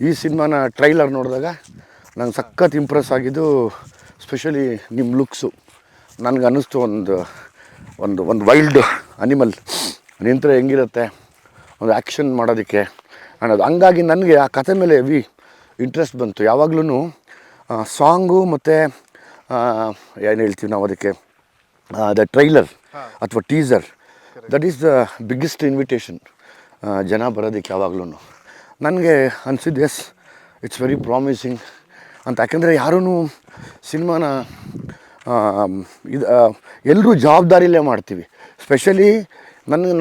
ಈ ಸಿನಿಮಾನ ಟ್ರೈಲರ್ ನೋಡಿದಾಗ ನಂಗೆ ಸಖತ್ ಇಂಪ್ರೆಸ್ ಆಗಿದ್ದು ಸ್ಪೆಷಲಿ ನಿಮ್ಮ ಲುಕ್ಸು. ನನಗೆ ಅನ್ನಿಸ್ತು ಒಂದು ವೈಲ್ಡ್ ಅನಿಮಲ್ ನಿಂತರೆ ಹೆಂಗಿರುತ್ತೆ ಒಂದು ಆ್ಯಕ್ಷನ್ ಮಾಡೋದಕ್ಕೆ ಅನ್ನೋದು. ಹಂಗಾಗಿ ನನಗೆ ಆ ಕಥೆ ಮೇಲೆ ಹೆವಿ ಇಂಟ್ರೆಸ್ಟ್ ಬಂತು. ಯಾವಾಗ್ಲೂ ಸಾಂಗು ಮತ್ತು ಏನು ಹೇಳ್ತೀವಿ ನಾವು ಅದಕ್ಕೆ ದ ಟ್ರೈಲರ್ ಅಥವಾ teaser, that is the biggest invitation ಜನ ಬರೋದಕ್ಕೆ. ಯಾವಾಗ್ಲೂ ನನಗೆ ಅನಿಸಿದ್ದು ಎಸ್ ಇಟ್ಸ್ ವೆರಿ ಪ್ರಾಮಿಸಿಂಗ್ ಅಂತ. ಯಾಕೆಂದರೆ ಯಾರೂ ಸಿನಿಮಾನ ಎಲ್ಲರೂ ಜವಾಬ್ದಾರಿಯಲ್ಲೇ ಮಾಡ್ತೀವಿ. ಸ್ಪೆಷಲಿ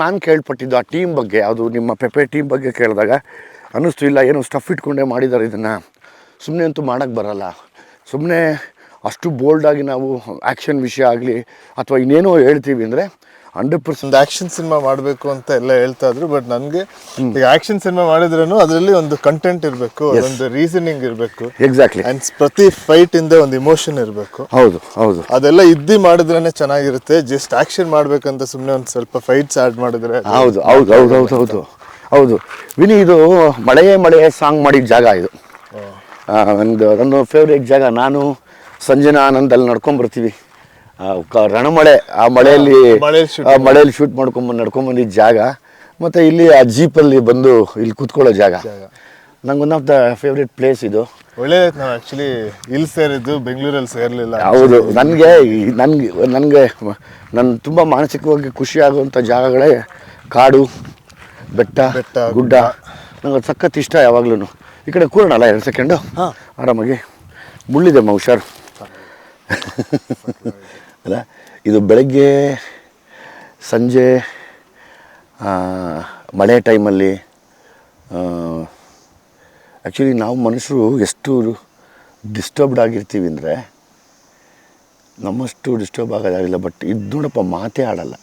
ನಾನು ಕೇಳ್ಪಟ್ಟಿದ್ದು ಆ ಟೀಮ್ ಬಗ್ಗೆ, ಯಾವುದು ನಿಮ್ಮ ಪೆಪೆ ಟೀಮ್ ಬಗ್ಗೆ ಕೇಳಿದಾಗ ಅನ್ನಿಸ್ತು ಇಲ್ಲ ಏನೋ ಸ್ಟಫ್ ಇಟ್ಕೊಂಡೇ ಮಾಡಿದ್ದಾರೆ ಇದನ್ನು, ಸುಮ್ಮನೆ ಅಂತೂ ಮಾಡೋಕ್ಕೆ ಬರೋಲ್ಲ. ಸುಮ್ಮನೆ ಅಷ್ಟು ಬೋಲ್ಡಾಗಿ ನಾವು ಆ್ಯಕ್ಷನ್ ವಿಷಯ ಆಗಲಿ ಅಥವಾ ಇನ್ನೇನೋ ಹೇಳ್ತೀವಿ ಅಂದರೆ 100% ಆ್ಯಕ್ಷನ್ ಸಿನಿಮಾ ಮಾಡಬೇಕು ಅಂತ ಎಲ್ಲ ಹೇಳ್ತಾ ಇದ್ರು. ಬಟ್ ನನಗೆ ಈಗ ಆ್ಯಕ್ಷನ್ ಸಿನಿಮಾ ಮಾಡಿದ್ರೂ ಅದರಲ್ಲಿ ಒಂದು ಕಂಟೆಂಟ್ ಇರಬೇಕು, ಒಂದು ರೀಸನಿಂಗ್ ಇರಬೇಕು. ಎಕ್ಸಾಕ್ಟ್ಲಿ. ಆ್ಯಂಡ್ ಪ್ರತಿ ಫೈಟ್ ಇಂದ ಒಂದು ಇಮೋಷನ್ ಇರಬೇಕು. ಹೌದು ಹೌದು, ಅದೆಲ್ಲ ಇದ್ದು ಮಾಡಿದ್ರೇ ಚೆನ್ನಾಗಿರುತ್ತೆ. ಜಸ್ಟ್ ಆ್ಯಕ್ಷನ್ ಮಾಡಬೇಕಂತ ಸುಮ್ಮನೆ ಒಂದು ಸ್ವಲ್ಪ ಫೈಟ್ಸ್ ಆ್ಯಡ್ ಮಾಡಿದ್ರೆ ಹೌದು ಹೌದು ಹೌದು ಹೌದು ಹೌದು ಹೌದು. ವಿನಿ, ಇದು ಮಳೆಯೇ ಸಾಂಗ್ ಮಾಡಿದ ಜಾಗ ಇದು. ನನ್ನ ಫೇವ್ರೇಟ್ ಜಾಗ. ನಾನು ಸಂಜನಾ ಆನಂದಲ್ಲಿ ನಡ್ಕೊಂಬರ್ತೀವಿ, ರಣಮಳೆ, ಆ ಮಳೆಯಲ್ಲಿ ಶೂಟ್ ನಡ್ಕೊಂಬಂದಿದ್ದ ಜಾಗ. ಮತ್ತು ಇಲ್ಲಿ ಆ ಜೀಪಲ್ಲಿ ಬಂದು ಇಲ್ಲಿ ಕೂತ್ಕೊಳ್ಳೋ ಜಾಗ ನಂಗೆ one of the favourite place ಇದು. ಒಳ್ಳೆ. ನಾವು ಆ್ಯಕ್ಚುಲಿ ಇಲ್ಲಿ ಸೇರಿದ್ದು ಬೆಂಗಳೂರಲ್ಲಿ ಸೇರಲಿಲ್ಲ. ಹೌದು, ನನಗೆ ನನ್ನ ತುಂಬ ಮಾನಸಿಕವಾಗಿ ಖುಷಿ ಆಗುವಂಥ ಜಾಗಗಳೇ ಕಾಡು, ಬೆಟ್ಟ, ಗುಡ್ಡ. ನಂಗೆ ಅದು ಸಖತ್ ಇಷ್ಟ. ಯಾವಾಗ್ಲೂ ಈ ಕಡೆ ಕೂರೋಣಲ್ಲ 2 ಸೆಕೆಂಡು ಆರಾಮಾಗಿ. ಮುಳ್ಳಿದೆಮ್ಮ, ಹುಷಾರು ಅಲ್ಲ. ಇದು ಬೆಳಗ್ಗೆ, ಸಂಜೆ, ಮಳೆ ಟೈಮಲ್ಲಿ ಆ್ಯಕ್ಚುಲಿ ನಾವು ಮನುಷ್ಯರು ಎಷ್ಟು ಡಿಸ್ಟರ್ಬ್ಡ್ ಆಗಿರ್ತೀವಿ ಅಂದರೆ ನಮ್ಮಷ್ಟು ಡಿಸ್ಟರ್ಬ್ ಆಗೋದಾಗಿಲ್ಲ. ಬಟ್ ಇದು ನೋಡಪ್ಪ, ಮಾತೇ ಆಡಲ್ಲ.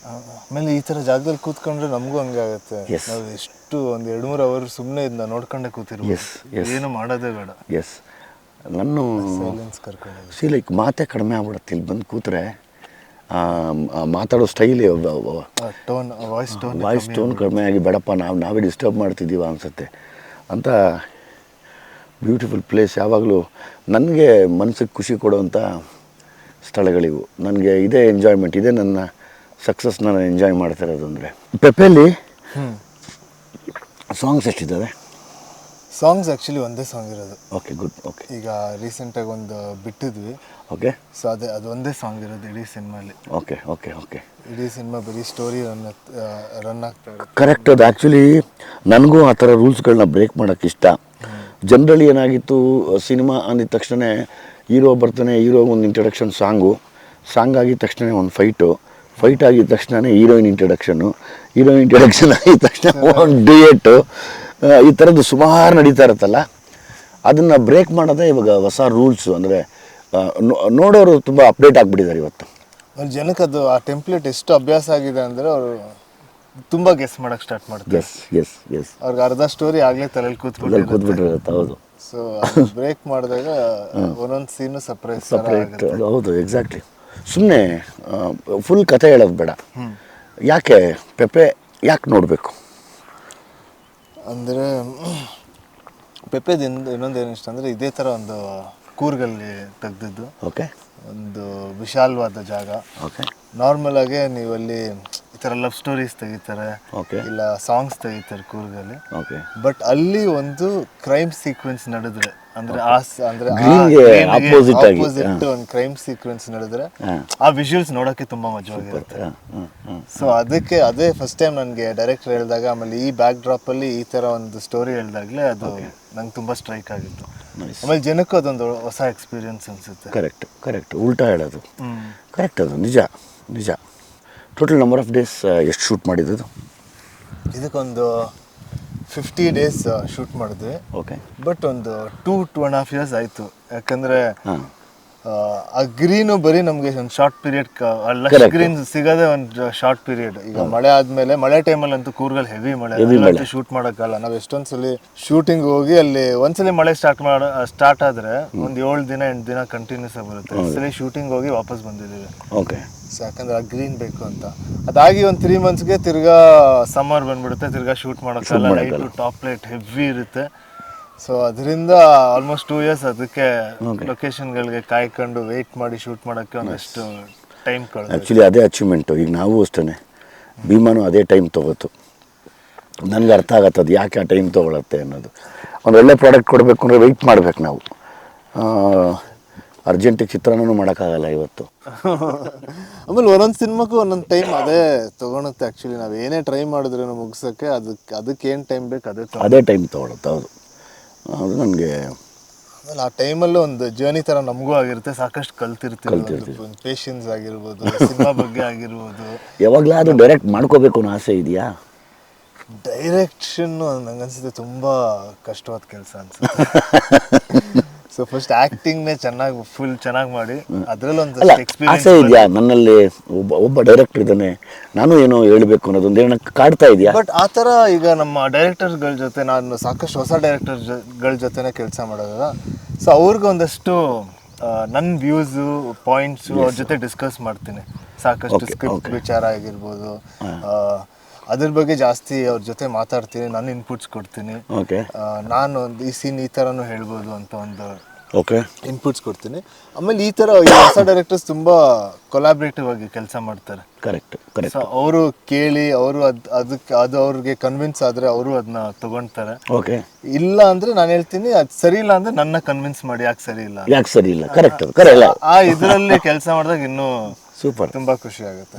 ಆಮೇಲೆ ಈ ಥರ ಜಾಗದಲ್ಲಿ ಕೂತ್ಕೊಂಡ್ರೆ ನಮಗೂ ಹಂಗೆ ಆಗುತ್ತೆ. ನಾವು ಎಷ್ಟು ಒಂದು 2-3 ಅವರ್ ಸುಮ್ಮನೆ ಇದನ್ನ ನೋಡ್ಕೊಂಡೆ ಕೂತಿರ್ಬೋದು. ಏನು ಮಾಡೋದೇ ಬೇಡ. ಎಸ್, ನಾನು ಲೈಕ್ ಮಾತೇ ಕಡಿಮೆ ಆಗ್ಬಿಡುತ್ತೆ ಇಲ್ಲಿ ಬಂದು ಕೂತ್ರೆ. ಮಾತಾಡೋ ಸ್ಟೈಲಿ, ವಾಯ್ಸ್ ಟೋನ್ ಕಡಿಮೆ ಆಗಿ ಬೇಡಪ್ಪ ನಾವೇ ಡಿಸ್ಟರ್ಬ್ ಮಾಡ್ತಿದ್ದೀವ ಅನಿಸುತ್ತೆ ಅಂತ. Beautiful place. ಯಾವಾಗಲೂ ನನಗೆ ಮನಸ್ಸಿಗೆ ಖುಷಿ ಕೊಡುವಂಥ ಸ್ಥಳಗಳಿವು. ನನಗೆ ಇದೇ ಎಂಜಾಯ್ಮೆಂಟ್, ಇದೇ ನನ್ನ ಸಕ್ಸಸ್. ನಾನು ಎಂಜಾಯ್ ಮಾಡ್ತಾ ಇರೋದು ಅಂದರೆ. ಪೆಪೆಯಲ್ಲಿ ಸಾಂಗ್ಸ್ ಎಷ್ಟಿದ್ದಾವೆ? ಸಾಂಗ್ಸ್ ಆ್ಯಕ್ಚುಲಿ ಒಂದೇ ಸಾಂಗ್ ಇರೋದು. Okay, good. ಓಕೆ, ಈಗ ರೀಸೆಂಟಾಗಿ ಒಂದು ಬಿಟ್ಟಿದ್ವಿ. ಓಕೆ. ಸೊ ಅದು ಒಂದೇ ಸಾಂಗ್ ಇರೋದು ಇಡೀ ಸಿನಿಮಾಲಿ. Okay okay okay. ಇಡೀ ಸಿನಿಮಾ ಬರೀ ಸ್ಟೋರಿ ರನ್ ಆಗ್ತಾ ಇರುತ್ತೆ. ಕರೆಕ್ಟ್. ಅದು ಆ್ಯಕ್ಚುಲಿ ನನಗೂ ಆ ಥರ ರೂಲ್ಸ್ಗಳನ್ನ ಬ್ರೇಕ್ ಮಾಡೋಕ್ಕೆ ಇಷ್ಟ. ಜನರಲಿ ಏನಾಗಿತ್ತು, ಸಿನಿಮಾ ಅಂದಿದ ತಕ್ಷಣ ಹೀರೋ ಬರ್ತಾನೆ, ಹೀರೋಗೆ ಒಂದು ಇಂಟ್ರಡಕ್ಷನ್ ಸಾಂಗ್ ಆಗಿದ ತಕ್ಷಣ ಒಂದು ಫೈಟ್ ಆಗಿದ ತಕ್ಷಣ ಹೀರೋಯಿನ್ ಇಂಟ್ರಡಕ್ಷನ್ ಆಗಿದ ತಕ್ಷಣ ಒಂದು ಡ್ಯೂಯೆಟ್ಟು, ಈ ಥರದ್ದು ಸುಮಾರು ನಡೀತಾ ಇರುತ್ತಲ್ಲ. ಅದನ್ನು ಬ್ರೇಕ್ ಮಾಡೋದೇ ಇವಾಗ ಹೊಸ ರೂಲ್ಸು. ಅಂದರೆ ನೋಡೋರು ತುಂಬ ಅಪ್ಡೇಟ್ ಆಗಿಬಿಟ್ಟಿದ್ದಾರೆ ಇವತ್ತು. ಜನಕ್ಕೆ ಅದು ಆ ಟೆಂಪ್ಲೇಟ್ ಎಷ್ಟು ಅಭ್ಯಾಸ ಆಗಿದೆ ಅಂದರೆ ಅವರು ತುಂಬ ಗೆಸ್ ಮಾಡೋಕ್ಕೆ ಸ್ಟಾರ್ಟ್ ಮಾಡ್ತಾರೆ. ಎಸ್ ಅವ್ರಿಗೆ ಅರ್ಧ ಸ್ಟೋರಿ ಆಗಲೇ ತಲೆಯಲ್ಲಿ ಕೂತ್ಬಿಟ್ಟಿರುತ್ತೆ. ಹೌದು. ಸೊ ಬ್ರೇಕ್ ಮಾಡಿದಾಗ ಒಂದೊಂದು ಸೀನು ಸಪ್ರೇಟ್. ಹೌದು, ಎಕ್ಸಾಕ್ಟ್ಲಿ. ಸುಮ್ಮನೆ ಫುಲ್ ಕತೆ ಹೇಳೋದು ಬೇಡ. ಯಾಕೆ ಪೆಪೆ ಯಾಕೆ ನೋಡಬೇಕು ಅಂದರೆ, ಪೆಪೆದಿಂದ ಇನ್ನೊಂದು ಏನು ಇಷ್ಟ ಅಂದರೆ ಇದೇ ಥರ ಒಂದು ಕೂರ್ಗಲ್ಲಿ ತೆಗ್ದಿದ್ದು. ಓಕೆ. ಒಂದು ವಿಶಾಲವಾದ ಜಾಗ. ಓಕೆ. ನಾರ್ಮಲ್ ಆಗಿ ನೀವಲ್ಲಿ ಈ ಥರ ಲವ್ ಸ್ಟೋರೀಸ್ ತೆಗಿತಾರೆ, ಓಕೆ, ಇಲ್ಲ ಸಾಂಗ್ಸ್ ತೆಗಿತಾರೆ ಕೂರ್ಗಲ್ಲಿ. ಓಕೆ. ಬಟ್ ಅಲ್ಲಿ ಒಂದು ಕ್ರೈಮ್ ಸೀಕ್ವೆನ್ಸ್ ನಡೆದ್ರೆ, ಅಂದ್ರೆ ಆಪೋಸಿಟ್ ಒಂದು ಕ್ರೈಮ್ ಸೀಕ್ವೆನ್ಸ್ ನಡೆದ್ರೆ ಆ ವಿಜುವಲ್ಸ್ ನೋಡೋಕ್ಕೆ ತುಂಬಾ ಮಜವಾಗಿರುತ್ತೆ. ಸೊ ಅದಕ್ಕೆ ಅದೇ ಫಸ್ಟ್ ಟೈಮ್ ನನಗೆ ಡೈರೆಕ್ಟರ್ ಹೇಳಿದಾಗ, ಆಮೇಲೆ ಈ ಬ್ಯಾಕ್ ಡ್ರಾಪ್ ಅಲ್ಲಿ ಈ ತರ ಒಂದು ಸ್ಟೋರಿ ಹೇಳಿದಾಗಲೇ ಅದು ನಂಗೆ ತುಂಬಾ ಸ್ಟ್ರೈಕ್ ಆಗಿತ್ತು. ಆಮೇಲೆ ಜನಕ್ಕೂ ಅದೊಂದು ಹೊಸ ಎಕ್ಸ್ಪೀರಿಯನ್ಸ್ ಅನ್ಸುತ್ತೆ. ಕರೆಕ್ಟ್. ಉಲ್ಟಾ ಹೇಳೋದು ಕರೆಕ್ಟ್. ಅದು ನಿಜ. ಟೋಟಲ್ ನಂಬರ್ ಆಫ್ ಡೇಸ್ ಎಷ್ಟು ಶೂಟ್ ಮಾಡಿದ್ದು? ಇದಕ್ಕೊಂದು 50 days ಶೂಟ್ ಮಾಡಿದ್ವಿ. ಓಕೆ. ಬಟ್ ಒಂದು 2.5 years ಆಯಿತು. ಯಾಕಂದರೆ ಆ ಗ್ರೀನು ಬರೀ ನಮಗೆ ಒಂದು ಶಾರ್ಟ್ ಪೀರಿಯಡ್ ಲಶ್ ಗ್ರೀನ್ ಸಿಗೋದೇ ಒಂದು ಶಾರ್ಟ್ ಪೀರಿಯಡ್. ಈಗ ಮಳೆ ಆದ್ಮೇಲೆ ಮಳೆ ಟೈಮಲ್ಲಿ ಅಂತೂ ಕೂರ್ಗಲ್ಲಿ ಹೆವಿ ಮಳೆ ಶೂಟ್ ಮಾಡೋಕ್ಕಲ್ಲ. ನಾವು ಎಷ್ಟೊಂದ್ಸಲಿ ಶೂಟಿಂಗ್ ಹೋಗಿ ಅಲ್ಲಿ ಒಂದ್ಸಲಿ ಮಳೆ ಸ್ಟಾರ್ಟ್ ಆದ್ರೆ ಒಂದು 7 ದಿನ 8 ದಿನ ಕಂಟಿನ್ಯೂಸ್ ಆಗಿ ಬರುತ್ತೆ. ಒಂದ್ಸಲಿ ಶೂಟಿಂಗ್ ಹೋಗಿ ವಾಪಸ್ ಬಂದಿದ್ದೀವಿ. ಓಕೆ. ಯಾಕಂದ್ರೆ ಆ ಗ್ರೀನ್ ಬೇಕು ಅಂತ. ಅದಾಗಿ ಒಂದು 3 ಮಂತ್ಸ್ಗೆ ತಿರ್ಗಾ ಸಮ್ಮರ್ ಬಂದ್ಬಿಡುತ್ತೆ, ತಿರ್ಗಾ ಶೂಟ್ ಮಾಡೋಕ್ಕಲ್ಲ, ಲೈಟು ಟಾಪ್ ಲೈಟ್ ಹೆವಿ ಇರುತ್ತೆ. ಸೊ ಅದರಿಂದ ಆಲ್ಮೋಸ್ಟ್ 2 years ಅದಕ್ಕೆ ಲೊಕೇಶನ್ಗಳಿಗೆ ಕಾಯ್ಕೊಂಡು ವೆಯ್ಟ್ ಮಾಡಿ ಶೂಟ್ ಮಾಡೋಕ್ಕೆ ಒಂದಷ್ಟು ಟೈಮ್ ಕಳೆದು. ಆ್ಯಕ್ಚುಲಿ ಅದೇ ಅಚೀವ್ಮೆಂಟು. ಈಗ ನಾವು ಅಷ್ಟೇ, ಭೀಮಾನು ಅದೇ ಟೈಮ್ ತೊಗೋತು. ನನಗೆ ಅರ್ಥ ಆಗತ್ತದು ಯಾಕೆ ಆ ಟೈಮ್ ತೊಗೊಳತ್ತೆ ಅನ್ನೋದು. ಒಂದು ಒಳ್ಳೆ ಪ್ರಾಡಕ್ಟ್ ಕೊಡಬೇಕು ಅಂದರೆ ವೆಯ್ಟ್ ಮಾಡ್ಬೇಕು ನಾವು. ಅರ್ಜೆಂಟಿಗೆ ಚಿತ್ರಾನ್ನೂ ಮಾಡೋಕ್ಕಾಗಲ್ಲ ಇವತ್ತು. ಆಮೇಲೆ ಒಂದೊಂದು ಸಿನಿಮಾಕ್ಕೂ ಒಂದೊಂದು ಟೈಮ್ ಅದೇ ತೊಗೊಳುತ್ತೆ. ಆ್ಯಕ್ಚುಲಿ ನಾವು ಏನೇ ಟ್ರೈ ಮಾಡಿದ್ರೂ ಮುಗಿಸೋಕ್ಕೆ ಅದಕ್ಕೆ ಏನು ಟೈಮ್ ಬೇಕು ಅದೇ ಟೈಮ್ ತೊಗೊಳುತ್ತೆ. ಹೌದು, ಅದು ನನಗೆ ಆಮೇಲೆ ಆ ಟೈಮಲ್ಲೂ ಒಂದು ಜರ್ನಿ ಥರ ನಮಗೂ ಆಗಿರುತ್ತೆ. ಸಾಕಷ್ಟು ಕಲ್ತಿರ್ತೀವಿ. ಪೇಷನ್ಸ್ ಆಗಿರ್ಬೋದು, ಸಿನಿಮಾ ಬಗ್ಗೆ ಆಗಿರ್ಬೋದು. ಯಾವಾಗಲಾದರೂ ಡೈರೆಕ್ಟ್ ಮಾಡ್ಕೋಬೇಕು ಅನ್ನೋ ಆಸೆ ಇದೆಯಾ? ಡೈರೆಕ್ಷನ್ನು ನಂಗನ್ಸುತ್ತೆ ತುಂಬ ಕಷ್ಟವಾದ ಕೆಲಸ ಅನ್ಸುತ್ತೆ. ಸೊ ಫಸ್ಟ್ ಆ್ಯಕ್ಟಿಂಗ್ನೇ ಫುಲ್ ಚೆನ್ನಾಗಿ ಮಾಡಿ ಅದರಲ್ಲಿ ಒಂದು ಎಕ್ಸ್ಪೀರಿಯನ್ಸ್ ಆಸೆ ಇದೆಯಾ ನನ್ನಲ್ಲಿ? ಒಬ್ಬ ಡೈರೆಕ್ಟರ್ ಇದ್ದಾನೆ, ನಾನು ಏನೋ ಹೇಳಬೇಕು ಅನ್ನೋದೊಂದು ಏನೋ ಕಾಡ್ತಾ ಇದೆಯಾ? ಬಟ್ ಆ ಥರ ಈಗ ನಮ್ಮ ಡೈರೆಕ್ಟರ್ಸ್ಗಳ ಜೊತೆ ನಾನು ಸಾಕಷ್ಟು ಹೊಸ ಡೈರೆಕ್ಟರ್ಗಳ ಜೊತೆನೇ ಕೆಲಸ ಮಾಡೋದಲ್ಲ. ಸೊ ಅವ್ರಿಗೆ ಒಂದಷ್ಟು ನನ್ನ ವ್ಯೂಸು ಪಾಯಿಂಟ್ಸು ಅವ್ರ ಜೊತೆ ಡಿಸ್ಕಸ್ ಮಾಡ್ತೀನಿ. ಸಾಕಷ್ಟು ಸ್ಕ್ರಿಪ್ಟ್ ವಿಚಾರ ಆಗಿರ್ಬೋದು, ಅದ್ರ ಬಗ್ಗೆ ಜಾಸ್ತಿ ಅವ್ರ ಜೊತೆ ಮಾತಾಡ್ತೀನಿ. ನಾನು ಇನ್ಪುಟ್ಸ್ ಕೊಡ್ತೀನಿ. ನಾನು ಈ ಸೀನ್ ಈ ಥರನೂ ಹೇಳ್ಬೋದು ಅಂತ ಒಂದು ಇನ್ಪುಟ್ಸ್ ಕೊಡ್ತೀನಿ. ಆಮೇಲೆ ಈ ಥರ ಹೊಸ ಡೈರೆಕ್ಟರ್ಸ್ ತುಂಬ ಕೊಲಾಬ್ರೇಟಿವ್ ಆಗಿ ಕೆಲಸ ಮಾಡ್ತಾರೆ. ಕರೆಕ್ಟ್. ಸೊ ಅವರು ಕೇಳಿ ಅವರು ಅದು ಅವ್ರಿಗೆ ಕನ್ವಿನ್ಸ್ ಆದರೆ ಅವರು ಅದನ್ನ ತಗೊಳ್ತಾರೆ. ಇಲ್ಲ ಅಂದರೆ ನಾನು ಹೇಳ್ತೀನಿ ಅದು ಸರಿ ಇಲ್ಲ ಅಂದರೆ ನನ್ನ ಕನ್ವಿನ್ಸ್ ಮಾಡಿ ಯಾಕೆ ಸರಿ ಇಲ್ಲ. ಕರೆಕ್ಟ್. ಆ ಇದರಲ್ಲಿ ಕೆಲಸ ಮಾಡಿದಾಗ ಇನ್ನೂ ಸೂಪರ್, ತುಂಬ ಖುಷಿ ಆಗುತ್ತೆ.